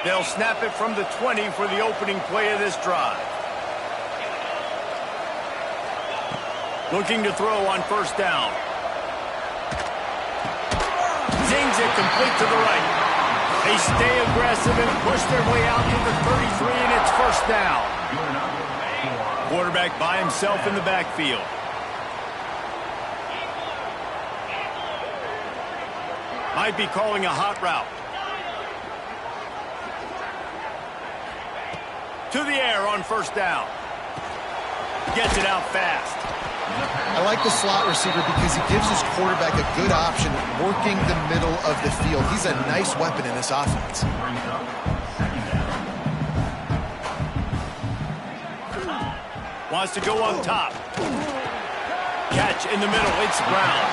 They'll snap it from the 20 for the opening play of this drive. Looking to throw on first down. Zings it complete to the right. They stay aggressive and push their way out to the 33, and it's first down. Quarterback by himself in the backfield. Might be calling a hot route. To the air on first down. Gets it out fast. I like the slot receiver because he gives his quarterback a good option working the middle of the field. He's a nice weapon in this offense. Wants to go on top. Catch in the middle. It's Brown.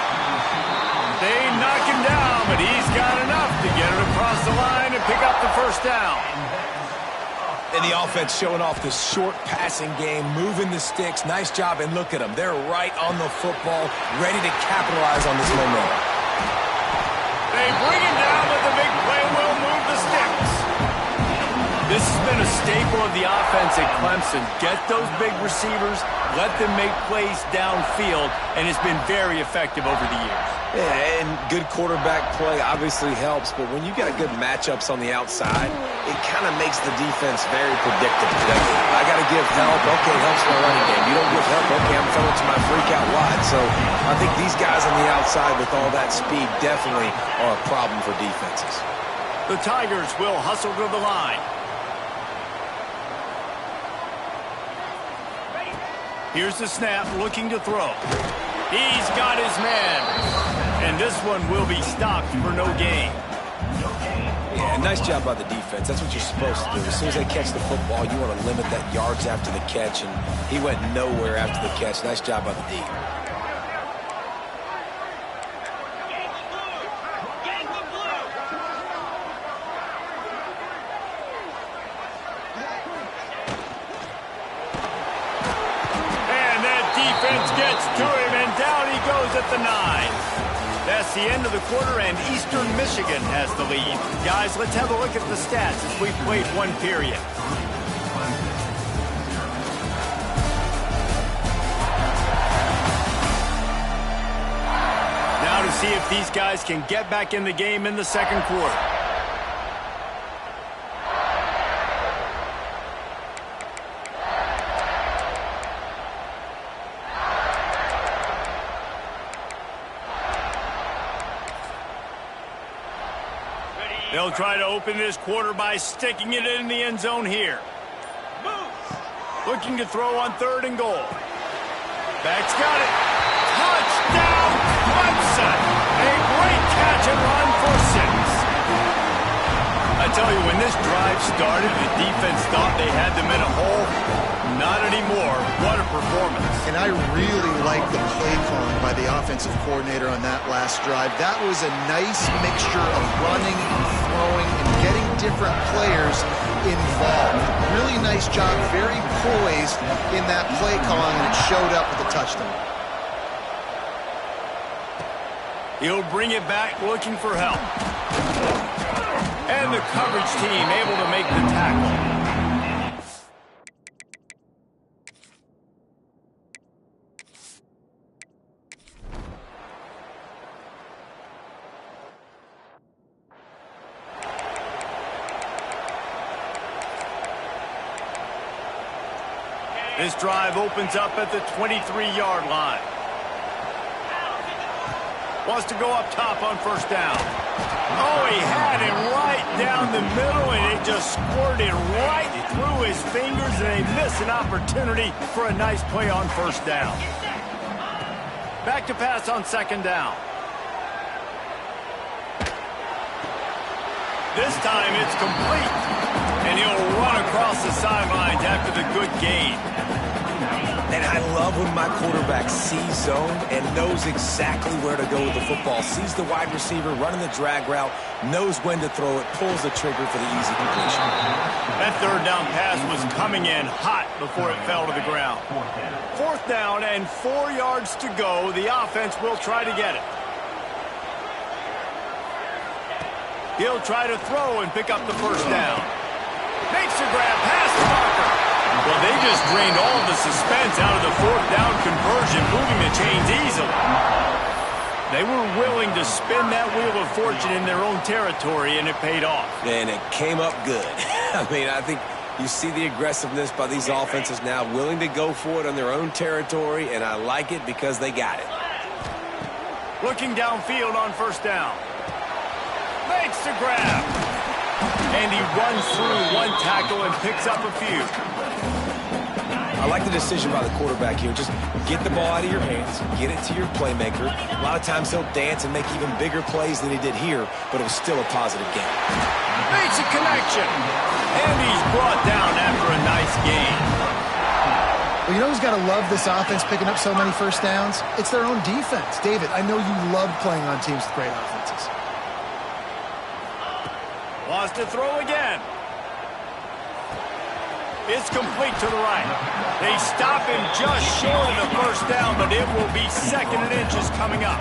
They knock him down, but he's got enough to get it across the line and pick up the first down. And the offense showing off the short passing game, moving the sticks. Nice job, and look at them. They're right on the football, ready to capitalize on this momentum. They bring him down with the big play. Will move the sticks. This has been a staple of the offense at Clemson. Get those big receivers, let them make plays downfield, and it's been very effective over the years. Yeah, and good quarterback play obviously helps, but when you got good matchups on the outside, it kind of makes the defense very predictable. I got to give help. Okay, helps my running game. You don't give help. Okay, I'm throwing to my freak out wide. So I think these guys on the outside with all that speed definitely are a problem for defenses. The Tigers will hustle to the line. Here's the snap, looking to throw. He's got his man. And this one will be stopped for no gain. Yeah, nice job by the defense. That's what you're supposed to do. As soon as they catch the football, you want to limit that yards after the catch, and he went nowhere after the catch. Nice job by the D. Gets to him, and down he goes at the 9. That's the end of the quarter, and Eastern Michigan has the lead. Guys, let's have a look at the stats as we've played one period. Now to see if these guys can get back in the game in the second quarter. They'll try to open this quarter by sticking it in the end zone here. Looking to throw on third and goal. Back's got it. Touchdown, Clemson! A great catch and run for 6. I tell you, when this drive started, the defense thought they had them in a hole. Not anymore. What a performance. And I really like the play calling by the offensive coordinator on that last drive. That was a nice mixture of running and throwing and getting different players involved. Really nice job, very poised in that play calling, and it showed up with a touchdown. He'll bring it back looking for help. And the coverage team able to make the tackle. This drive opens up at the 23-yard line. Wants to go up top on first down. Oh, he had it right down the middle, and it just squirted right through his fingers, and they missed an opportunity for a nice play on first down. Back to pass on second down. This time it's complete, and he'll run across the sidelines after the good gain. And I love when my quarterback sees zone and knows exactly where to go with the football. Sees the wide receiver running the drag route, knows when to throw it, pulls the trigger for the easy completion. That third down pass was coming in hot before it fell to the ground. Fourth down and 4 yards to go. The offense will try to get it. He'll try to throw and pick up the first down. Makes a grab past the marker. Well, they just drained all the suspense out of the fourth down conversion, moving the chains easily. They were willing to spin that wheel of fortune in their own territory, and it paid off. And it came up good. I mean, I think you see the aggressiveness by these offenses now, willing to go for it on their own territory, and I like it because they got it. Looking downfield on first down. Makes the grab. And he runs through one tackle and picks up a few. I like the decision by the quarterback here. Just get the ball out of your hands, get it to your playmaker. A lot of times he'll dance and make even bigger plays than he did here, but it was still a positive game. Makes a connection. And he's brought down after a nice gain. Well, you know who's got to love this offense picking up so many first downs? It's their own defense. David, I know you love playing on teams with great offenses. Wants to throw again. It's complete to the right. They stop him just short of the first down, but it will be second and inches coming up.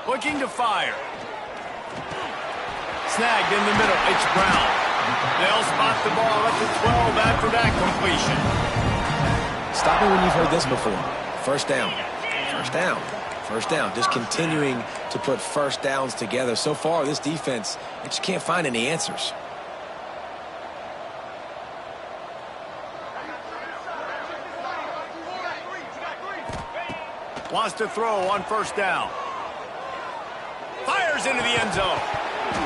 Looking to fire. Snagged in the middle. It's Brown. They'll spot the ball at the 12 after that completion. Stop me when you've heard this before. First down, first down, first down. Just continuing to put first downs together. So far, this defense, they just can't find any answers. Wants to throw on first down. Fires into the end zone.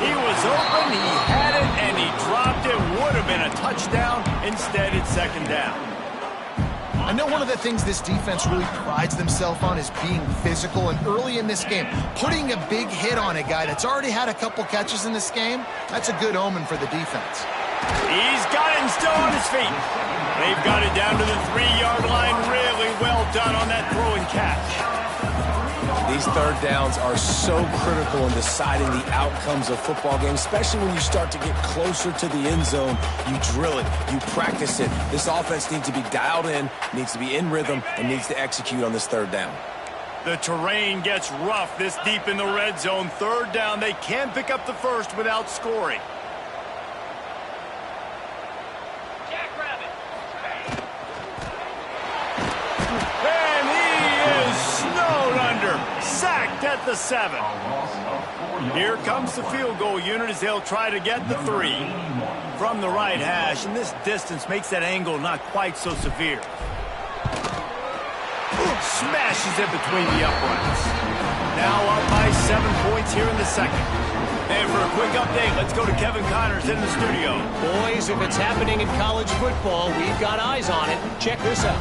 He was open, he had it, and he dropped it. Would have been a touchdown. Instead, it's second down. I know one of the things this defense really prides themselves on is being physical, and early in this game, putting a big hit on a guy that's already had a couple catches in this game, that's a good omen for the defense. He's got him still on his feet. They've got it down to the 3-yard line. Really well done on that throw and catch. These third downs are so critical in deciding the outcomes of football games, especially when you start to get closer to the end zone. You drill it, you practice it. This offense needs to be dialed in, needs to be in rhythm, and needs to execute on this third down. The terrain gets rough this deep in the red zone. Third down, they can't pick up the first without scoring. And he is snowed under. Sacked at the 7. Here comes the field goal unit as they'll try to get the 3 from the right hash, and this distance makes that angle not quite so severe. Smashes it between the uprights. Now up by 7 points here in the second. And for a quick update, let's go to Kevin Connors in the studio. Boys, if it's happening in college football, we've got eyes on it. Check this out.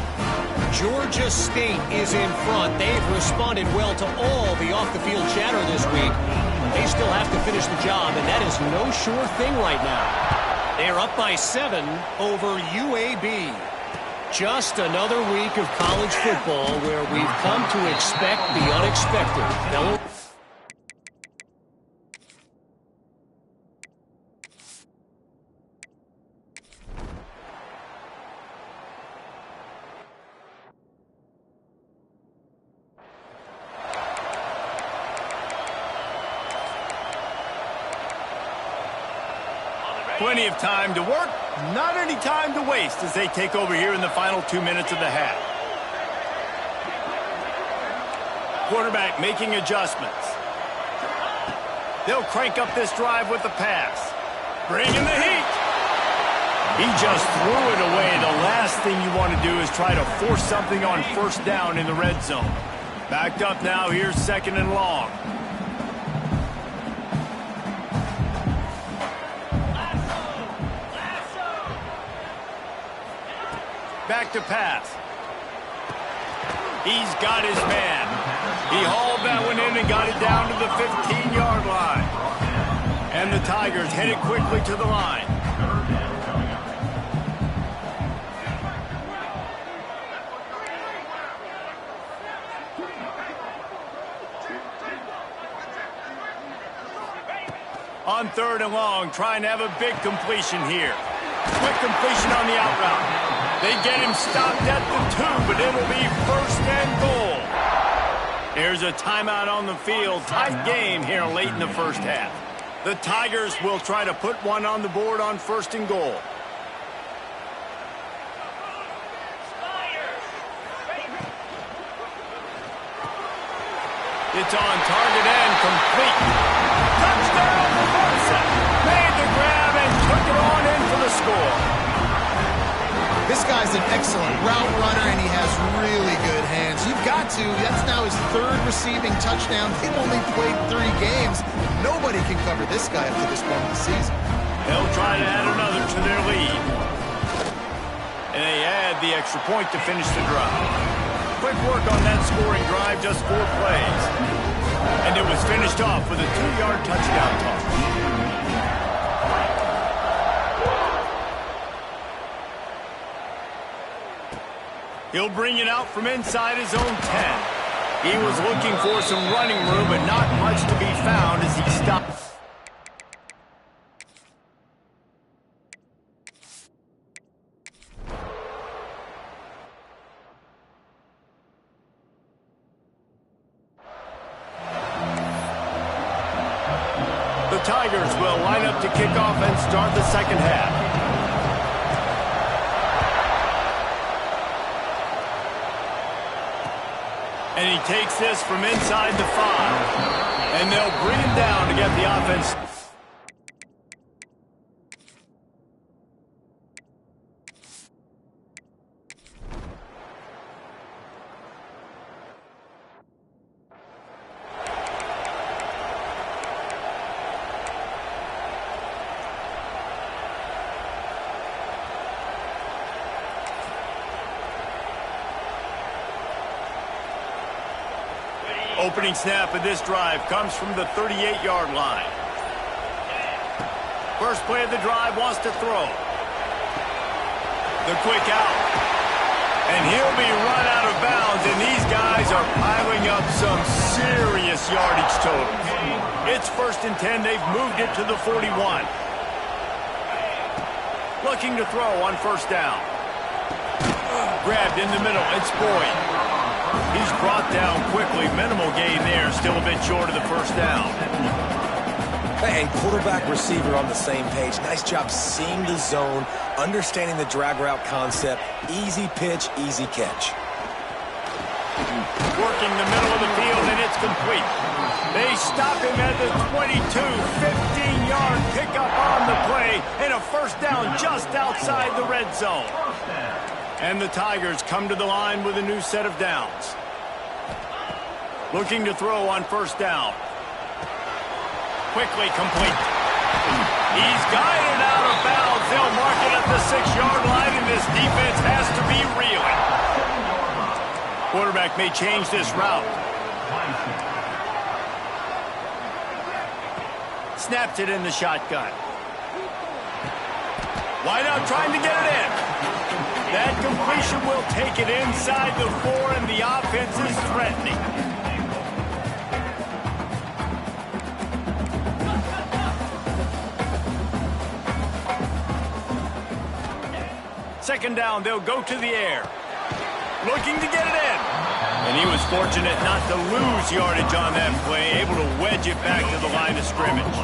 Georgia State is in front. They've responded well to all the off-the-field chatter this week. They still have to finish the job, and that is no sure thing right now. They're up by 7 over UAB. Just another week of college football where we've come to expect the unexpected. Now, 'Plenty of time to work, not any time to waste as they take over here in the final 2 minutes of the half. Quarterback making adjustments. They'll crank up this drive with the pass. Bringing the heat. He just threw it away. The last thing you want to do is try to force something on first down in the red zone. Backed up now, here's second and long. Back to pass. He's got his man. He hauled that one in and got it down to the 15-yard line. And the Tigers headed quickly to the line. On third and long, trying to have a big completion here. Quick completion on the out route. They get him stopped at the 2, but it'll be first and goal. Here's a timeout on the field. Tight game here late in the first half. The Tigers will try to put one on the board on first and goal. It's on target and complete. Touchdown, Munson. Made the grab and took it on in for the score. This guy's an excellent route runner, and he has really good hands. You've got to. That's now his third receiving touchdown. They've only played 3 games. Nobody can cover this guy up to this point in the season. They'll try to add another to their lead. And they add the extra point to finish the drive. Quick work on that scoring drive, just 4 plays. And it was finished off with a 2-yard touchdown toss. He'll bring it out from inside his own 10. He was looking for some running room, but not much to be found as he stopped. The Tigers will line up to kick off and start the second half. And he takes this from inside the 5. And they'll bring him down to get the offense. Opening snap of this drive comes from the 38-yard line. First play of the drive wants to throw. The quick out. And he'll be run out of bounds, and these guys are piling up some serious yardage totals. It's first and 10. They've moved it to the 41. Looking to throw on first down. Grabbed in the middle. It's Boyd. He's brought down quickly. Minimal gain there. Still a bit short of the first down. Hey, quarterback, receiver on the same page. Nice job seeing the zone, understanding the drag route concept. Easy pitch, easy catch. Working the middle of the field, and it's complete. They stop him at the 22. 15-yard pickup on the play, and a first down just outside the red zone. And the Tigers come to the line with a new set of downs. Looking to throw on first down. Quickly complete. He's guided out of bounds. They'll mark it at the 6-yard line, and this defense has to be reeling. Quarterback may change this route. Snaps it in the shotgun. Wide out trying to get it in. That completion will take it inside the 4, and the offense is threatening. Second down, they'll go to the air. Looking to get it in. And he was fortunate not to lose yardage on that play, able to wedge it back to the line of scrimmage.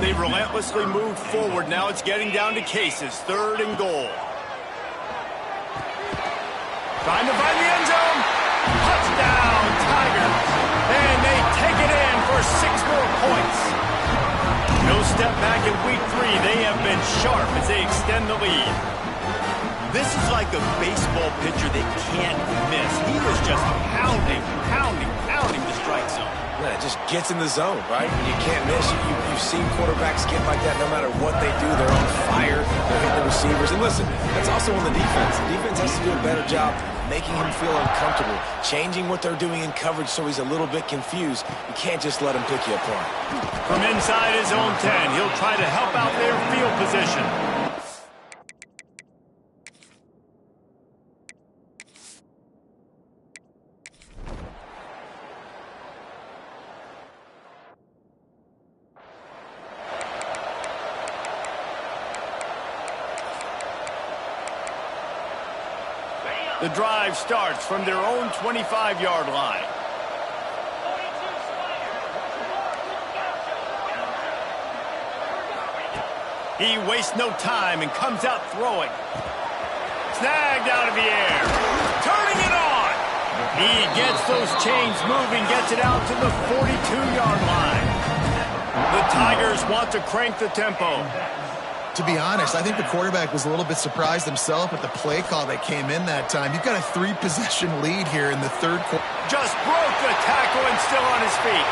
They've relentlessly moved forward. Now it's getting down to cases. 3rd and goal. Trying to find the end zone. Touchdown, Tigers. And they take it in for 6 more points. No step back in week 3. They have been sharp as they extend the lead. This is like a baseball pitcher that can't miss. He is just pounding the strike zone. Man, it just gets in the zone, right? When you can't miss, you've seen quarterbacks get like that no matter what they do. They're on fire. They're hitting the receivers. And listen, that's also on the defense. The defense has to do a better job making him feel uncomfortable, changing what they're doing in coverage so he's a little bit confused. You can't just let him pick you apart. From inside his own 10, he'll try to help out their field position. The drive starts from their own 25-yard line. He wastes no time and comes out throwing. Snagged out of the air. Turning it on. He gets those chains moving, gets it out to the 42-yard line. The Tigers want to crank the tempo. To be honest, I think the quarterback was a little bit surprised himself at the play call that came in that time. You've got a 3-possession lead here in the third quarter. Just broke the tackle and still on his feet.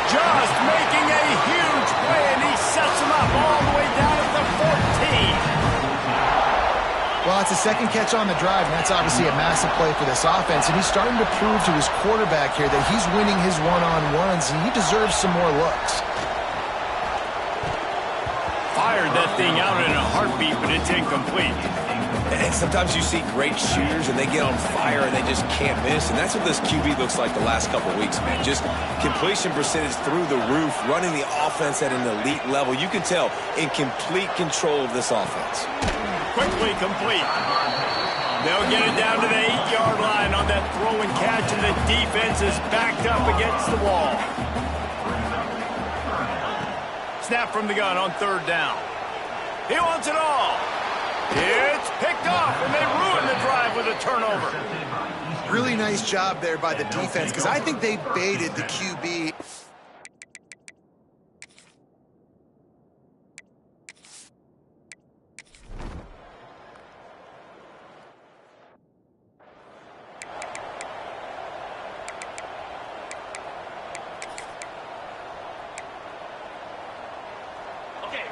Just making a huge play, and he sets him up all the way down at the 14. Well, it's a second catch on the drive, and that's obviously a massive play for this offense. And he's starting to prove to his quarterback here that he's winning his one-on-ones, and he deserves some more looks. Fired that thing out in a heartbeat, but it's incomplete. And sometimes you see great shooters, and they get on fire, and they just can't miss. And that's what this QB looks like the last couple of weeks, man. Just completion percentage through the roof, running the offense at an elite level. You can tell in complete control of this offense. Quickly complete. They'll get it down to the 8-yard line on that throw and catch, and the defense is backed up against the wall. Snap from the gun on third down. He wants it all. It's picked off, and they ruin the drive with a turnover. Really nice job there by the defense, because I think they baited the QB.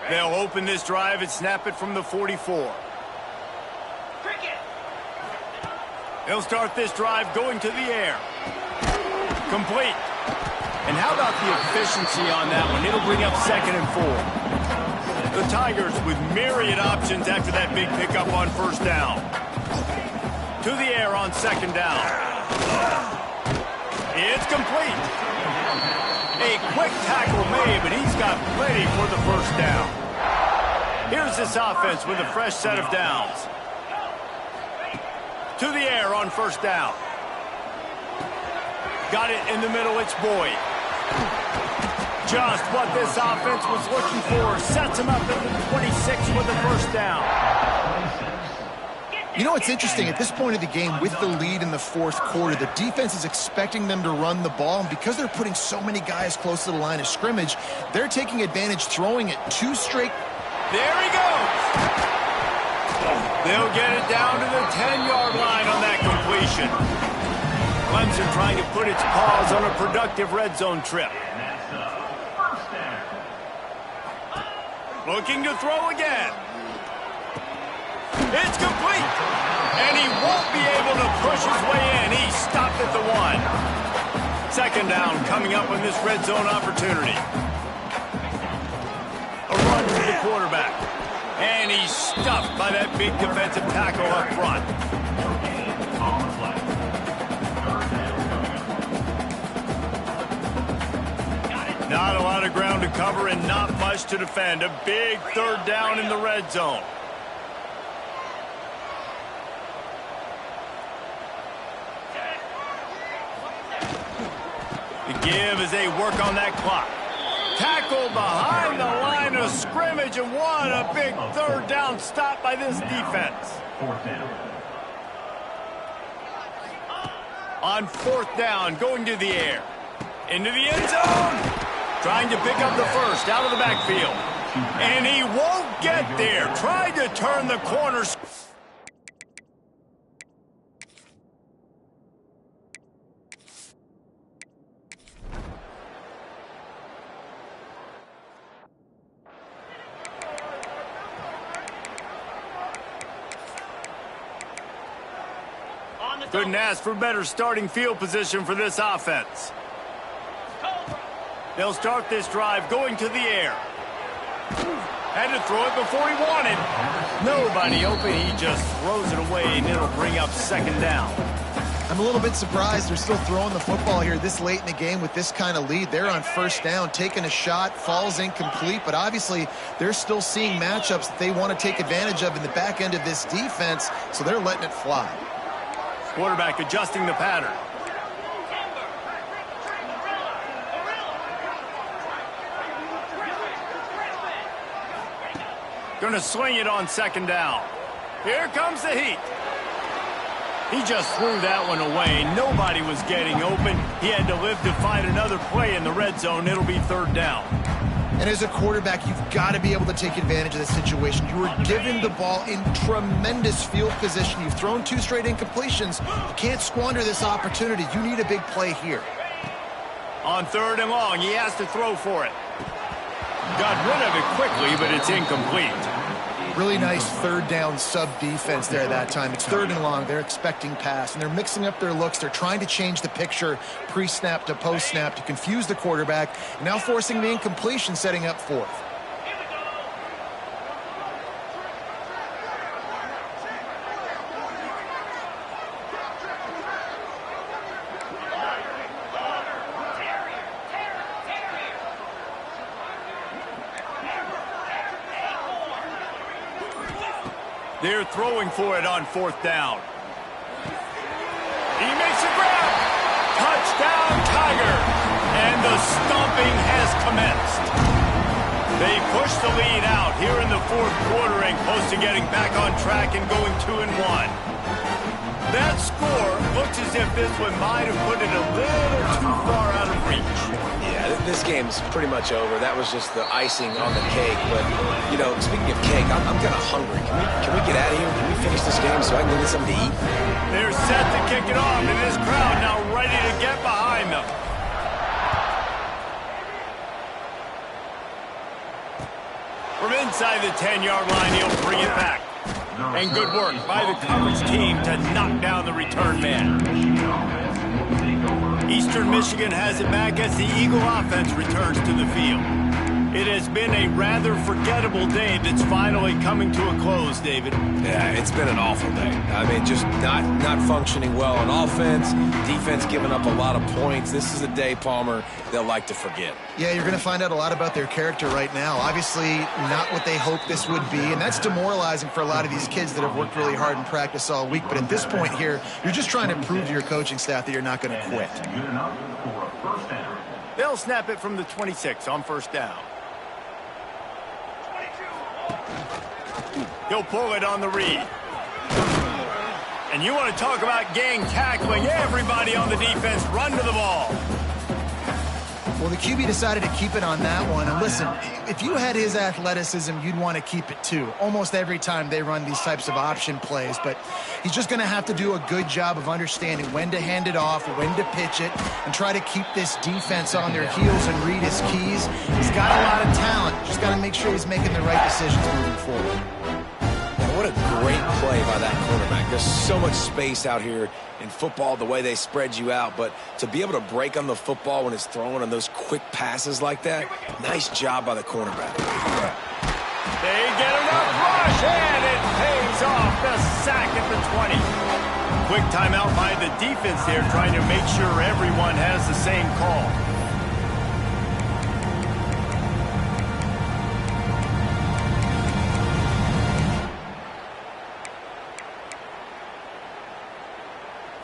They'll open this drive and snap it from the 44. They'll start this drive going to the air. Complete. And how about the efficiency on that one? It'll bring up 2nd and 4. The Tigers with myriad options after that big pickup on first down. To the air on 2nd down. It's complete. A quick tackle made, but he's got plenty for the first down. Here's this offense with a fresh set of downs. To the air on first down. Got it in the middle, it's Boyd. Just what this offense was looking for. Sets him up at the 26 with the first down. You know what's interesting? At this point of the game, with the lead in the fourth quarter, the defense is expecting them to run the ball, and because they're putting so many guys close to the line of scrimmage, they're taking advantage, throwing it 2 straight. There he goes. They'll get it down to the 10-yard line on that completion. Clemson trying to put its paws on a productive red zone trip. Looking to throw again. It's complete. And he won't be able to push his way in. He stopped at the 1. 2nd down coming up on this red zone opportunity. A run to the quarterback. And he's stuffed by that big defensive tackle up front. Not a lot of ground to cover and not much to defend. A big 3rd down in the red zone. The give as they work on that clock. Tackle behind the line of scrimmage, and what a big 3rd down stop by this defense. On 4th down, going to the air. Into the end zone. Trying to pick up the first out of the backfield. And he won't get there. Tried to turn the corner. Couldn't ask for better starting field position for this offense. They'll start this drive going to the air. Had to throw it before he wanted. Nobody open. He just throws it away, and it'll bring up 2nd down. I'm a little bit surprised they're still throwing the football here this late in the game with this kind of lead. They're on first down, taking a shot, falls incomplete, but obviously they're still seeing matchups that they want to take advantage of in the back end of this defense, so they're letting it fly. Quarterback adjusting the pattern. Going to swing it on second down. Here comes the heat. He just threw that one away. Nobody was getting open. He had to live to find another play in the red zone. It'll be third down. And as a quarterback, you've got to be able to take advantage of this situation. You were given the ball in tremendous field position. You've thrown 2 straight incompletions. You can't squander this opportunity. You need a big play here. On third and long, he has to throw for it. Got rid of it quickly, but it's incomplete. Really nice third down sub-defense there that time. It's third and long. They're expecting pass, and they're mixing up their looks. They're trying to change the picture pre-snap to post-snap to confuse the quarterback, now forcing the incompletion, setting up fourth. They're throwing for it on fourth down. He makes a grab. Touchdown, Tiger. And the stomping has commenced. They push the lead out here in the fourth quarter and close to getting back on track and going 2-1. That score looks as if this one might have put it a little too far out of reach. Yeah, this game's pretty much over. That was just the icing on the cake. But, you know, speaking of cake, I'm kind of hungry. Can we get out of here? Can we finish this game so I can go get something to eat? They're set to kick it off, and this crowd now ready to get behind them. From inside the 10-yard line, he'll bring it back. And good work by the coverage team to knock down the return man. Eastern Michigan has it back as the Eagle offense returns to the field. It has been a rather forgettable day that's finally coming to a close, David. Yeah, it's been an awful day. I mean, just not functioning well on offense, defense giving up a lot of points. This is a day, Palmer, they'll like to forget. Yeah, you're going to find out a lot about their character right now. Obviously, not what they hoped this would be, and that's demoralizing for a lot of these kids that have worked really hard in practice all week. But at this point here, you're just trying to prove to your coaching staff that you're not going to quit. They'll snap it from the 26 on first down. He'll pull it on the read. And you want to talk about gang tackling. Everybody on the defense run to the ball. Well, the QB decided to keep it on that one. And listen, if you had his athleticism, you'd want to keep it too. Almost every time they run these types of option plays. But he's just going to have to do a good job of understanding when to hand it off, when to pitch it, and try to keep this defense on their heels and read his keys. He's got a lot of talent. Just got to make sure he's making the right decisions moving forward. What a great play by that quarterback. There's so much space out here in football, the way they spread you out, but to be able to break on the football when it's thrown on those quick passes like that, nice job by the cornerback. They get enough rush, and it pays off. The sack at the 20. Quick timeout by the defense there, trying to make sure everyone has the same call.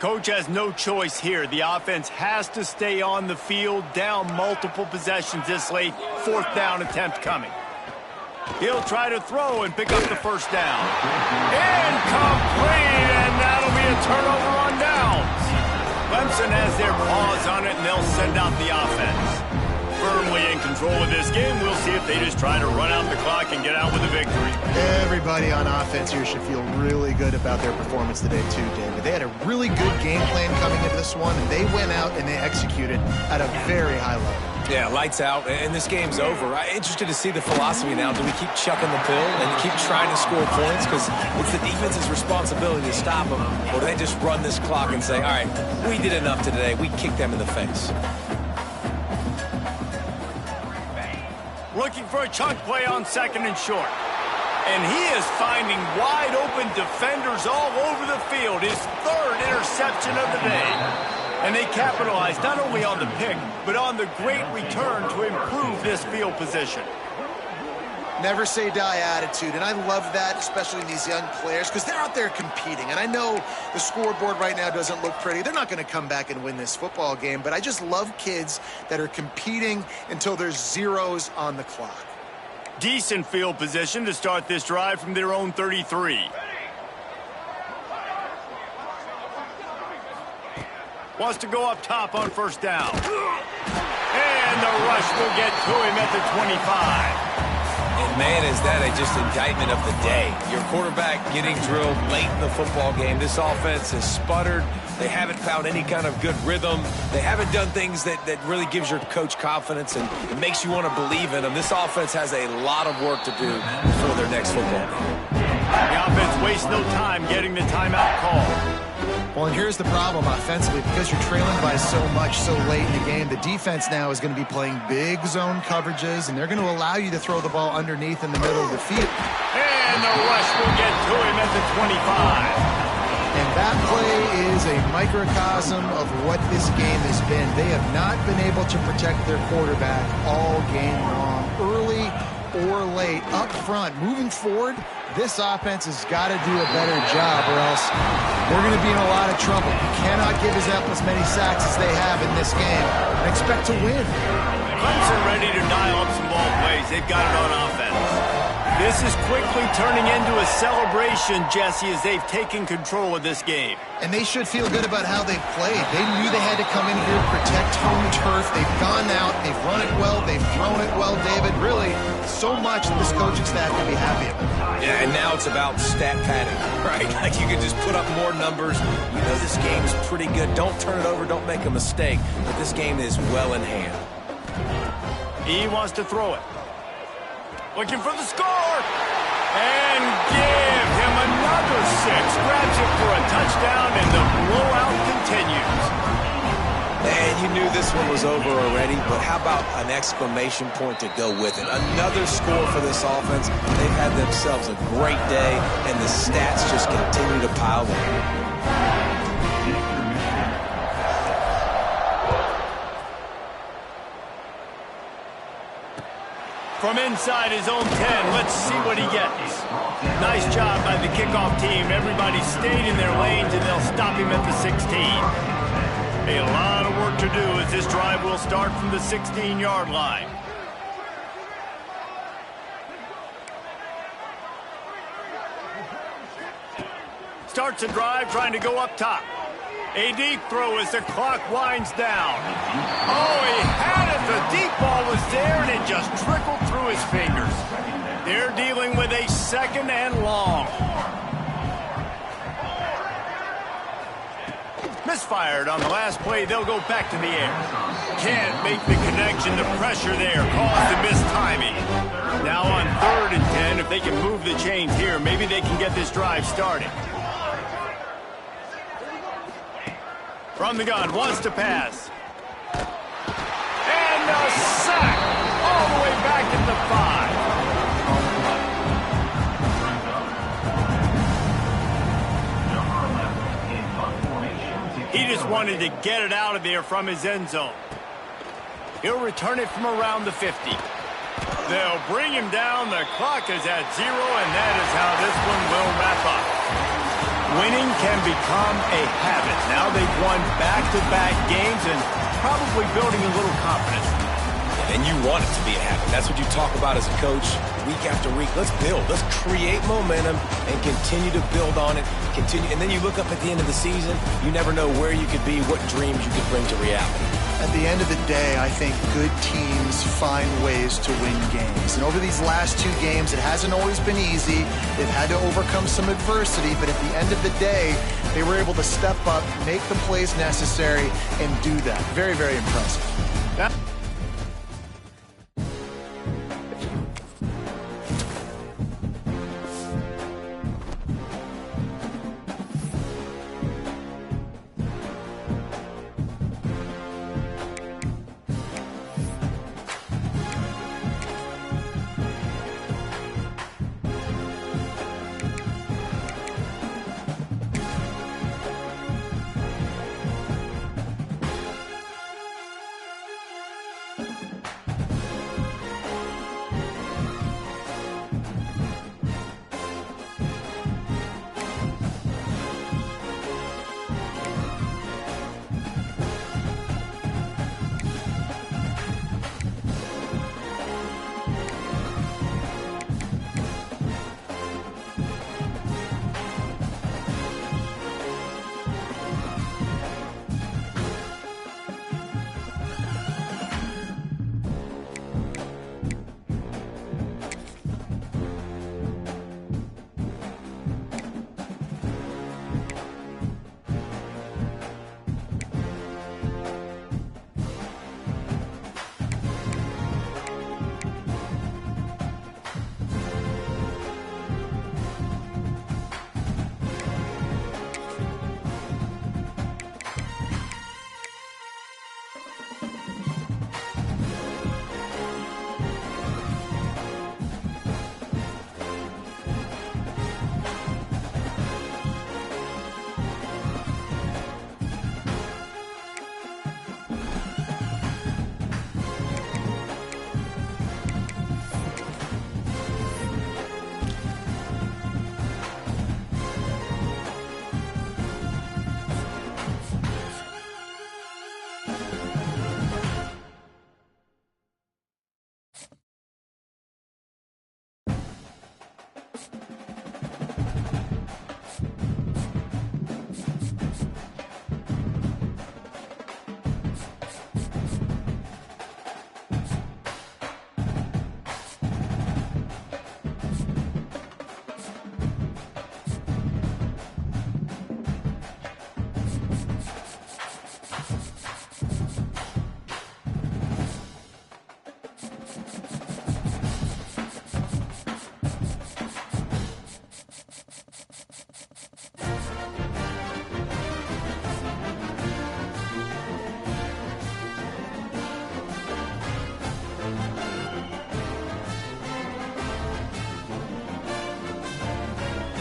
Coach has no choice here. The offense has to stay on the field, down multiple possessions this late. Fourth down attempt coming. He'll try to throw and pick up the first down. Incomplete, and that'll be a turnover on downs. Clemson has their paws on it, and they'll send out the offense. Firmly in control of this game. We'll see if they just try to run out the clock and get out with a victory. Everybody on offense here should feel really good about their performance today too, David. They had a really good game plan coming into this one, and they went out and they executed at a very high level. Yeah, lights out, and this game's over. I'm interested to see the philosophy now. Do we keep chucking the pill and keep trying to score points? Because it's the defense's responsibility to stop them. Or do they just run this clock and say, all right, we did enough today. We kicked them in the face. Looking for a chunk play on second and short. And he is finding wide-open defenders all over the field. His third interception of the day. And they capitalized not only on the pick, but on the great return to improve this field position. Never say die attitude, and I love that, especially in these young players, because they're out there competing. And I know the scoreboard right now doesn't look pretty. They're not going to come back and win this football game, but I just love kids that are competing until there's zeros on the clock. Decent field position to start this drive from their own 33. Wants to go up top on first down. And the rush will get to him at the 25. And man, is that just indictment of the day. Your quarterback getting drilled late in the football game. This offense has sputtered. They haven't found any kind of good rhythm. They haven't done things that really gives your coach confidence and it makes you want to believe in them. This offense has a lot of work to do before their next football game. The offense wastes no time getting the timeout call. Well, and here's the problem offensively. Because you're trailing by so much so late in the game, the defense now is going to be playing big zone coverages, and they're going to allow you to throw the ball underneath in the middle of the field. And the rush will get to him at the 25. And that play is a microcosm of what this game has been. They have not been able to protect their quarterback all game long, early or late, up front. Moving forward, this offense has got to do a better job or else they're going to be in a lot of trouble. You cannot give up as many sacks as they have in this game and expect to win. Clemson ready to dial up some ball plays. They've got it on offense. This is quickly turning into a celebration, Jesse, as they've taken control of this game. And they should feel good about how they've played. They knew they had to come in here, protect home turf. They've gone out, they've run it well, they've thrown it well, David. Really, so much that this coaching staff can be happy about. Yeah, and now it's about stat padding, right? Like you can just put up more numbers. You know this game's pretty good. Don't turn it over, don't make a mistake. But this game is well in hand. He wants to throw it. Looking for the score. And give him another 6. Grabs it for a touchdown, and the blowout continues. And you knew this one was over already, but how about an exclamation point to go with it? Another score for this offense. They've had themselves a great day, and the stats just continue to pile in. From inside his own 10, let's see what he gets. Nice job by the kickoff team. Everybody stayed in their lanes, and they'll stop him at the 16. A lot of work to do as this drive will start from the 16-yard line. Starts a drive trying to go up top. A deep throw as the clock winds down. Oh, he had it. The deep ball was there, and it just trickled through his fingers. They're dealing with a 2nd and long. Misfired on the last play. They'll go back to the air. Can't make the connection. The pressure there caused the mistiming. Now on 3rd and 10, if they can move the chains here, maybe they can get this drive started. From the gun, wants to pass. And a sack all the way back at the 5. He just wanted to get it out of there from his end zone. He'll return it from around the 50. They'll bring him down. The clock is at 0, and that is how this one will wrap up. Winning can become a habit. Now they've won back-to-back games and probably building a little confidence. And you want it to be a habit. That's what you talk about as a coach week after week. Let's build. Let's create momentum and continue to build on it. And then you look up at the end of the season, you never know where you could be, what dreams you could bring to reality. At the end of the day, I think good teams find ways to win games. And over these last 2 games, it hasn't always been easy. They've had to overcome some adversity, but at the end of the day, they were able to step up, make the plays necessary, and do that. Very, very impressive.